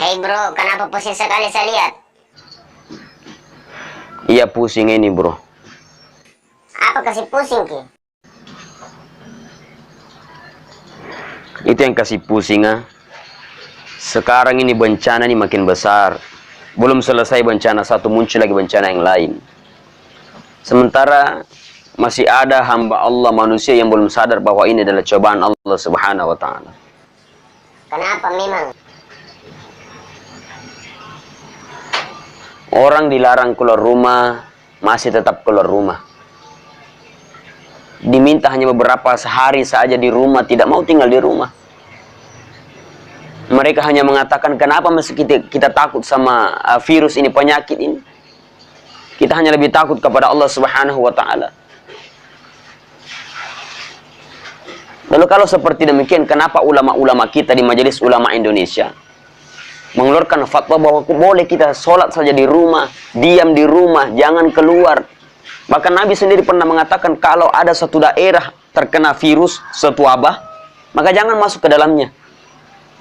Hei bro, kenapa pusing sekali saya lihat? Iya pusing ini bro. Apa kasih pusing ki? Itu yang kasih pusing ah. Sekarang ini bencana ini makin besar. Belum selesai bencana satu, muncul lagi bencana yang lain. Sementara masih ada hamba Allah manusia yang belum sadar bahwa ini adalah cobaan Allah Subhanahu wa Ta'ala. Kenapa memang? Orang dilarang keluar rumah, masih tetap keluar rumah. Diminta hanya beberapa sehari saja di rumah, tidak mau tinggal di rumah. Mereka hanya mengatakan, kenapa masih kita takut sama virus ini, penyakit ini? Kita hanya lebih takut kepada Allah Subhanahu wa Ta'ala. Lalu kalau seperti demikian, kenapa ulama-ulama kita di Majelis Ulama Indonesia mengeluarkan fatwa bahwa boleh kita sholat saja di rumah, diam di rumah, jangan keluar. Bahkan Nabi sendiri pernah mengatakan, kalau ada satu daerah terkena virus, suatu wabah, maka jangan masuk ke dalamnya.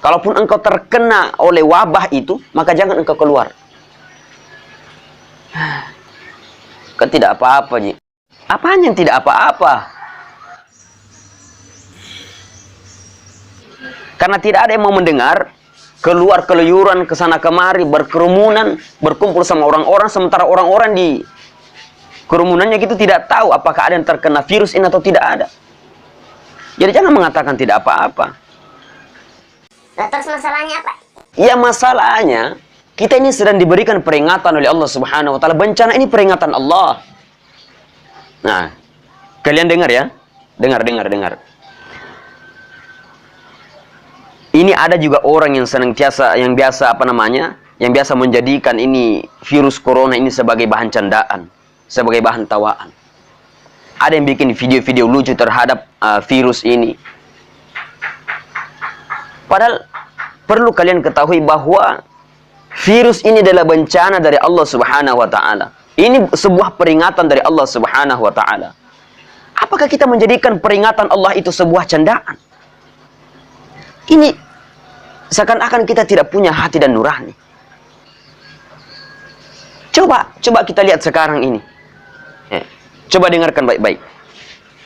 Kalaupun engkau terkena oleh wabah itu, maka jangan engkau keluar. Kan tidak apa-apa, Ji. Apaan yang tidak apa-apa? Karena tidak ada yang mau mendengar, keluar keluyuran ke sana kemari, berkerumunan, berkumpul sama orang-orang, sementara orang-orang di kerumunannya gitu tidak tahu apakah ada yang terkena virus ini atau tidak ada. Jadi jangan mengatakan tidak apa-apa. Nah, terus masalahnya apa? Ya masalahnya, kita ini sedang diberikan peringatan oleh Allah Subhanahu wa Ta'ala. Bencana ini peringatan Allah. Nah, kalian dengar ya. Dengar. Ini ada juga orang yang biasa menjadikan ini virus corona ini sebagai bahan candaan, sebagai bahan tawaan. Ada yang bikin video-video lucu terhadap virus ini. Padahal perlu kalian ketahui bahwa virus ini adalah bencana dari Allah Subhanahu wa Ta'ala. Ini sebuah peringatan dari Allah Subhanahu wa Ta'ala. Apakah kita menjadikan peringatan Allah itu sebuah candaan? Ini seakan-akan kita tidak punya hati dan nurani. Coba kita lihat sekarang ini. Coba dengarkan baik-baik.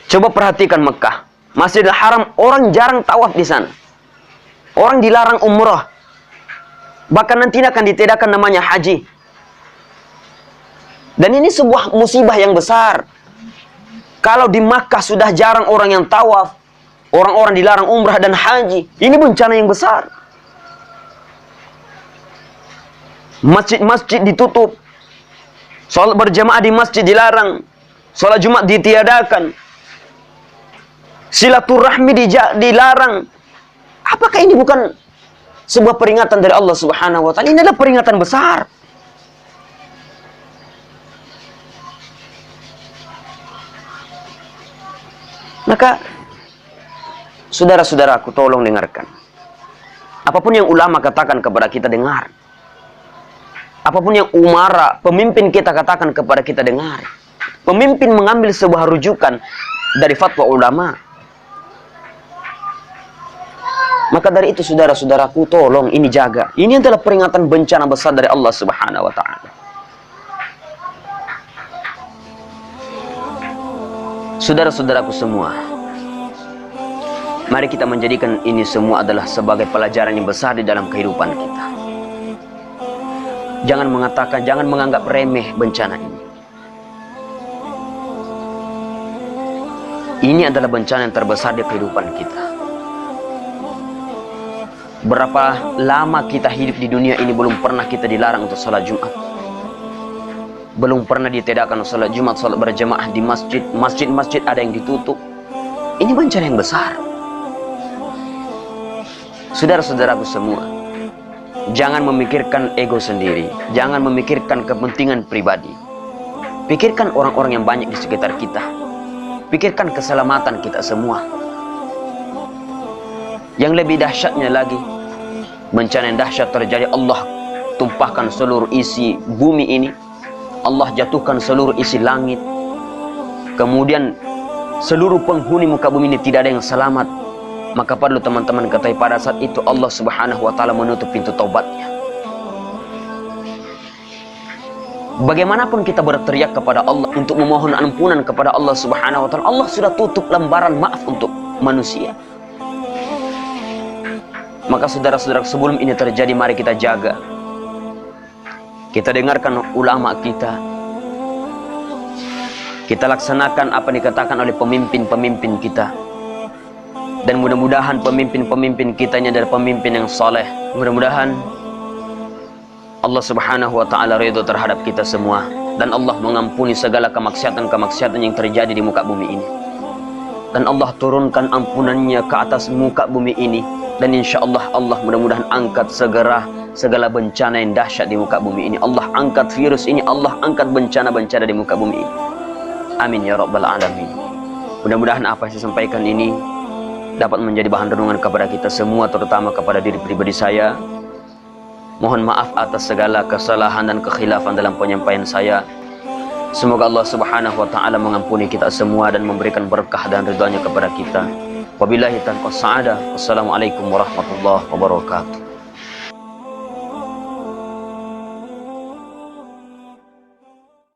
Coba perhatikan Mekah. Masjidil Haram, orang jarang tawaf di sana. Orang dilarang umrah. Bahkan nanti akan ditiadakan namanya haji. Dan ini sebuah musibah yang besar. Kalau di Makkah sudah jarang orang yang tawaf, orang-orang dilarang umrah dan haji, ini bencana yang besar. Masjid-masjid ditutup. Salat berjamaah di masjid dilarang. Salat Jumat ditiadakan. Silaturahmi dilarang. Apakah ini bukan sebuah peringatan dari Allah Subhanahu wa Ta'ala? Ini adalah peringatan besar. Maka saudara-saudaraku, tolong dengarkan. Apapun yang ulama katakan kepada kita, dengar. Apapun yang umara, pemimpin kita katakan kepada kita, dengar. Pemimpin mengambil sebuah rujukan dari fatwa ulama. Maka dari itu saudara-saudaraku, tolong ini jaga. Ini adalah peringatan bencana besar dari Allah Subhanahu wa Ta'ala. Saudara-saudaraku semua, mari kita menjadikan ini semua adalah sebagai pelajaran yang besar di dalam kehidupan kita. Jangan menganggap remeh bencana ini. Ini adalah bencana yang terbesar di kehidupan kita. Berapa lama kita hidup di dunia ini belum pernah kita dilarang untuk sholat Jumat. Belum pernah ditiadakan sholat Jumat, sholat berjamaah di masjid. Masjid-masjid ada yang ditutup. Ini bencana yang besar. Saudara-saudaraku semua, jangan memikirkan ego sendiri. Jangan memikirkan kepentingan pribadi. Pikirkan orang-orang yang banyak di sekitar kita. Pikirkan keselamatan kita semua. Yang lebih dahsyatnya lagi, bencana yang dahsyat terjadi, Allah tumpahkan seluruh isi bumi ini. Allah jatuhkan seluruh isi langit. Kemudian seluruh penghuni muka bumi ini tidak ada yang selamat. Maka perlu teman-teman ketahui pada saat itu Allah Subhanahu wa Ta'ala menutup pintu taubatnya. Bagaimanapun kita berteriak kepada Allah untuk memohon ampunan kepada Allah Subhanahu wa taala, Allah sudah tutup lembaran maaf untuk manusia. Maka saudara-saudara, sebelum ini terjadi, mari kita jaga. Kita dengarkan ulama kita. Kita laksanakan apa yang dikatakan oleh pemimpin-pemimpin kita. Dan mudah-mudahan pemimpin-pemimpin kita ini adalah pemimpin yang saleh. Mudah-mudahan Allah Subhanahu wa taala ridho terhadap kita semua, dan Allah mengampuni segala kemaksiatan-kemaksiatan yang terjadi di muka bumi ini. Dan Allah turunkan ampunannya ke atas muka bumi ini, dan insya Allah mudah-mudahan angkat segala bencana yang dahsyat di muka bumi ini. Allah angkat virus ini, Allah angkat bencana-bencana di muka bumi ini. Amin ya rabbal alamin. Mudah-mudahan apa yang saya sampaikan ini dapat menjadi bahan renungan kepada kita semua, terutama kepada diri pribadi saya. Mohon maaf atas segala kesalahan dan kekhilafan dalam penyampaian saya. Semoga Allah Subhanahu wa taala mengampuni kita semua dan memberikan berkah dan ridhanya kepada kita. Wabillahi taufiq. Wassalamualaikum warahmatullahi wabarakatuh.